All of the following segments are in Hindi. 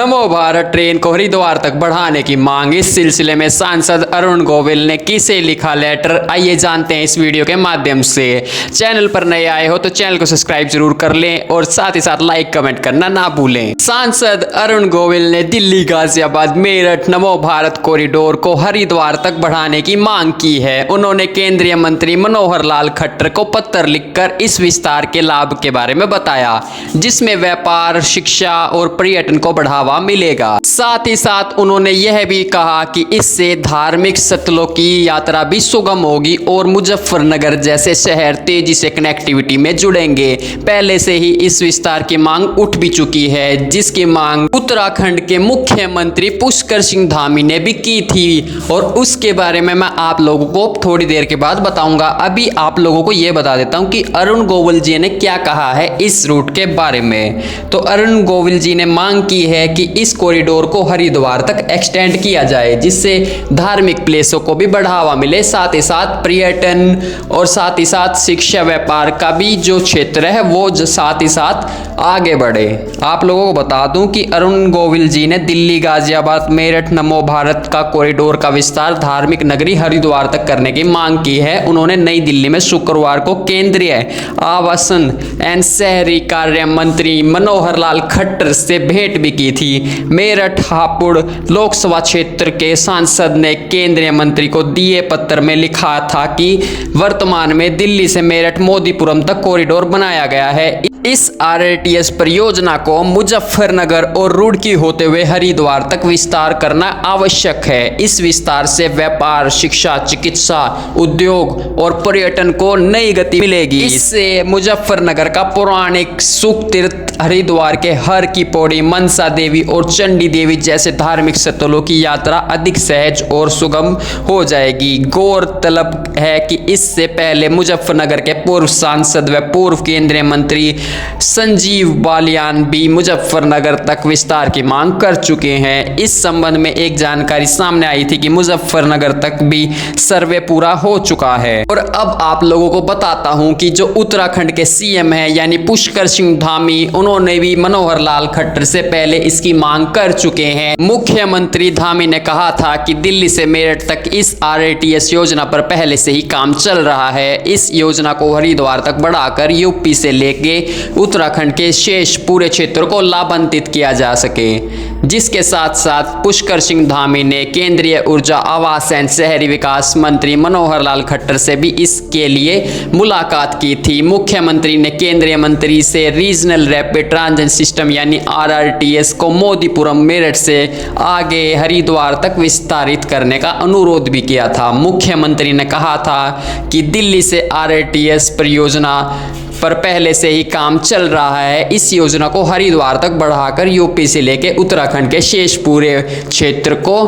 नमो भारत ट्रेन को हरिद्वार तक बढ़ाने की मांग। इस सिलसिले में सांसद अरुण गोविल ने किसे लिखा लेटर, आइए जानते हैं इस वीडियो के माध्यम से। चैनल पर नए आए हो तो चैनल को सब्सक्राइब जरूर कर लें और साथ ही साथ लाइक कमेंट करना ना भूलें। सांसद अरुण गोविल ने दिल्ली गाजियाबाद मेरठ नमो भारत कॉरिडोर को हरिद्वार तक बढ़ाने की मांग की है। उन्होंने केंद्रीय मंत्री मनोहर लाल खट्टर को पत्र लिखकर इस विस्तार के लाभ के बारे में बताया, जिसमें व्यापार, शिक्षा और पर्यटन को बढ़ावा मिलेगा। साथ ही साथ उन्होंने यह भी कहा कि इससे धार्मिक स्थलों की यात्रा भी सुगम होगी और मुजफ्फरनगर जैसे शहर तेजी से कनेक्टिविटी में जुड़ेंगे। पहले से ही इस विस्तार की मांग उठ भी चुकी है, जिसकी मांग उत्तराखंड के मुख्यमंत्री पुष्कर सिंह धामी ने भी की थी और उसके बारे में मैं आप लोगों को थोड़ी देर के बाद बताऊंगा। अभी आप लोगों को यह बता देता हूं कि अरुण गोविल जी ने क्या कहा है इस रूट के बारे में। तो अरुण गोविल जी ने मांग की है कि इस कॉरिडोर को हरिद्वार तक एक्सटेंड किया जाए, जिससे धार्मिक प्लेसों को भी बढ़ावा मिले, साथ ही साथ पर्यटन और साथ ही साथ शिक्षा, व्यापार का भी जो क्षेत्र है वो साथ ही साथ आगे बढ़े। आप लोगों को बता दूं कि अरुण गोविल जी ने दिल्ली गाजियाबाद मेरठ नमो भारत का कॉरिडोर का विस्तार धार्मिक नगरी हरिद्वार तक करने की मांग की है। उन्होंने नई दिल्ली में शुक्रवार को केंद्रीय आवासन एवं शहरी कार्य मंत्री मनोहर लाल खट्टर से भेंट भी की थी। मेरठ हापुड़ लोकसभा क्षेत्र के सांसद ने केंद्रीय मंत्री को दिए पत्र में लिखा था कि वर्तमान में दिल्ली से मेरठ मोदीपुरम तक कॉरिडोर बनाया गया है। इस आरटीएस परियोजना को मुजफ्फरनगर और रुड़की होते हुए हरिद्वार तक विस्तार करना आवश्यक है। इस विस्तार से व्यापार, शिक्षा, चिकित्सा, उद्योग और पर्यटन को नई गति मिलेगी। इससे मुजफ्फरनगर का पौराणिक सुख तीर्थ हरिद्वार के हर की पौड़ी, मनसा देवी और चंडी देवी जैसे धार्मिक स्थलों की यात्रा अधिक सहज और सुगम हो जाएगी। गौरतलब है कि इससे पहले मुजफ्फरनगर के पूर्व सांसद व पूर्व केंद्रीय मंत्री संजीव बालियान भी मुजफ्फरनगर तक विस्तार की मांग कर चुके हैं। इस संबंध में एक जानकारी सामने आई थी कि मुजफ्फरनगर तक भी सर्वे पूरा हो चुका है। और अब आप लोगों को बताता हूं कि जो उत्तराखंड के सीएम है यानी पुष्कर सिंह धामी, उन्होंने भी मनोहर लाल खट्टर से पहले इसकी मांग कर चुके हैं। मुख्यमंत्री धामी ने कहा था कि दिल्ली से मेरठ तक इस आरटीएस योजना पर पहले से ही काम चल रहा है। इस योजना को हरिद्वार तक बढ़ाकर यूपी से लेके उत्तराखंड के शेष पूरे क्षेत्र को लाभान्वित किया जा सके। जिसके साथ साथ पुष्कर सिंह धामी ने केंद्रीय ऊर्जा, आवास एवं शहरी विकास मंत्री मनोहर लाल खट्टर से भी इसके लिए मुलाकात की थी। मुख्यमंत्री ने केंद्रीय मंत्री से रीजनल रैपिड ट्रांजिट सिस्टम यानी आरआरटीएस को मोदीपुरम मेरठ से आगे हरिद्वार तक विस्तारित करने का अनुरोध भी किया था। मुख्यमंत्री ने कहा था कि दिल्ली से आरआरटीएस परियोजना पर पहले से ही काम चल रहा है। इस योजना को हरिद्वार तक बढ़ाकर यूपी से लेकर उत्तराखंड के शेष पूरे क्षेत्र को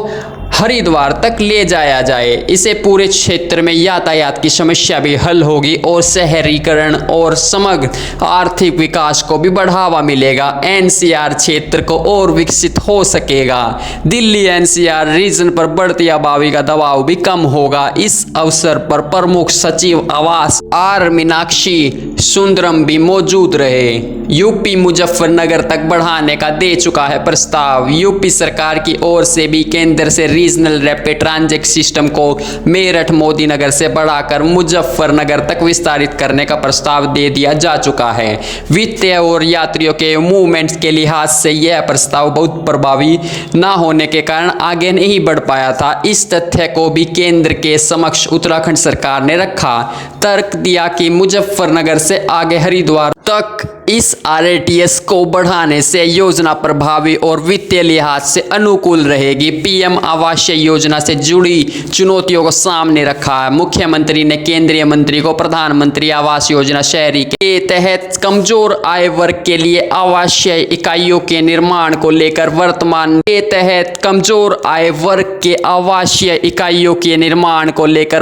हरिद्वार तक ले जाया जाए। इसे पूरे क्षेत्र में यातायात की समस्या भी हल होगी और शहरीकरण और समग्र आर्थिक विकास को भी बढ़ावा मिलेगा। एनसीआर क्षेत्र को और विकसित हो सकेगा। दिल्ली एनसीआर रीजन पर बढ़ती आबादी का दबाव भी कम होगा। इस अवसर पर प्रमुख सचिव आवास आर मीनाक्षी सुंदरम भी मौजूद रहे। यूपी मुजफ्फरनगर तक बढ़ाने का दे चुका है प्रस्ताव। यूपी सरकार की ओर से भी केंद्र से रीजनल रैपिड ट्रांजिट सिस्टम को मेरठ मोदीनगर से बढ़ाकर मुजफ्फरनगर तक विस्तारित करने का प्रस्ताव दे दिया जा चुका है। वित्तीय और यात्रियों के मूवमेंट्स के लिहाज से यह प्रस्ताव बहुत प्रभावी न होने के कारण आगे नहीं बढ़ पाया था। इस तथ्य को भी केंद्र के समक्ष उत्तराखंड सरकार ने रखा। तर्क दिया कि मुजफ्फरनगर से आगे हरिद्वार तक इस आरटीएस को बढ़ाने से योजना प्रभावी और वित्तीय लिहाज से अनुकूल रहेगी। पीएम आवास योजना से जुड़ी चुनौतियों को सामने रखा है। मुख्यमंत्री ने केंद्रीय मंत्री को प्रधानमंत्री आवास योजना शहरी के तहत कमजोर आय वर्ग के लिए आवासीय इकाइयों के निर्माण को लेकर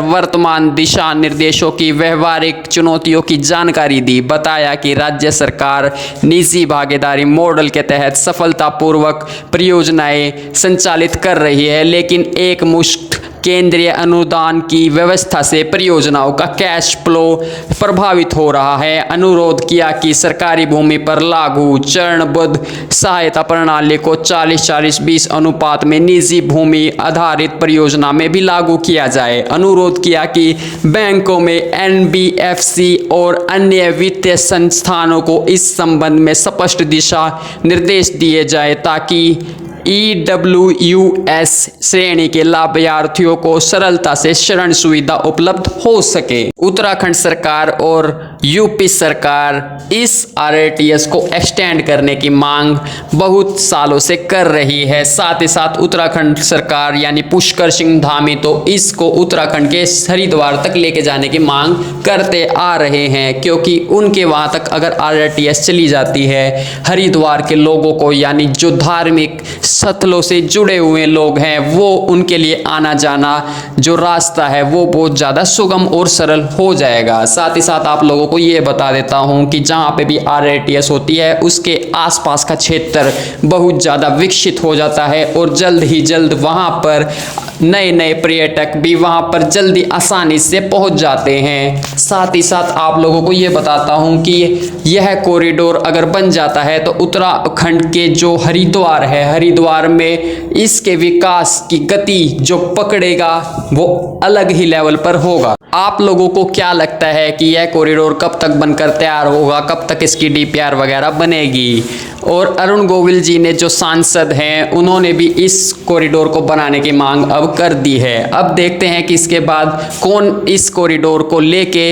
वर्तमान दिशा निर्देशों की व्यवहारिक चुनौतियों की जानकारी दी। बताया कि राज्य सरकार निजी भागीदारी मॉडल के तहत सफलतापूर्वक परियोजनाएं संचालित कर रही है, लेकिन एक मुश्त केंद्रीय अनुदान की व्यवस्था से परियोजनाओं का कैश फ्लो प्रभावित हो रहा है। अनुरोध किया कि सरकारी भूमि पर लागू चरणबद्ध सहायता प्रणाली को 40-40-20 अनुपात में निजी भूमि आधारित परियोजना में भी लागू किया जाए। अनुरोध किया कि बैंकों में एनबीएफसी और अन्य वित्तीय संस्थानों को इस संबंध में स्पष्ट दिशा निर्देश दिए जाए ताकि EWS श्रेणी के लाभार्थियों को सरलता से ऋण सुविधा उपलब्ध हो सके। उत्तराखंड सरकार और यूपी सरकार इस RATS को एक्सटेंड करने की मांग बहुत सालों से कर रही है। साथ ही साथ उत्तराखंड सरकार यानी पुष्कर सिंह धामी तो इसको उत्तराखंड के हरिद्वार तक लेके जाने की मांग करते आ रहे हैं, क्योंकि उनके वहां तक अगर RATS चली जाती है, हरिद्वार के लोगों को यानी जो धार्मिक स्थलों से जुड़े हुए लोग हैं वो उनके लिए आना जाना जो रास्ता है वो बहुत ज़्यादा सुगम और सरल हो जाएगा। साथ ही साथ आप लोगों को ये बता देता हूँ कि जहाँ पे भी RATS होती है उसके आसपास का क्षेत्र बहुत ज़्यादा विकसित हो जाता है और जल्द ही जल्द वहाँ पर नए नए पर्यटक भी वहाँ पर जल्दी आसानी से पहुँच जाते हैं। साथ ही साथ आप लोगों को ये बताता हूँ कि यह कॉरिडोर अगर बन जाता है तो उत्तराखंड के जो हरिद्वार है, हरिद्वार में इसके विकास की गति जो पकड़ेगा वो अलग ही लेवल पर होगा। आप लोगों को क्या लगता है कि यह कॉरिडोर कब तक बनकर तैयार होगा, कब तक इसकी DPR वगैरह बनेगी? और अरुण गोविल जी ने जो सांसद हैं उन्होंने भी इस कॉरिडोर को बनाने की मांग अब कर दी है। अब देखते हैं कि इसके बाद कौन इस कॉरिडोर को लेके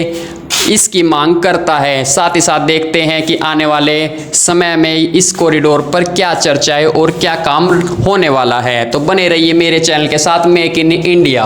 इसकी मांग करता है। साथ ही साथ देखते हैं कि आने वाले समय में इस कॉरिडोर पर क्या चर्चाएं और क्या काम होने वाला है। तो बने रहिए मेरे चैनल के साथ, मेक इन इंडिया।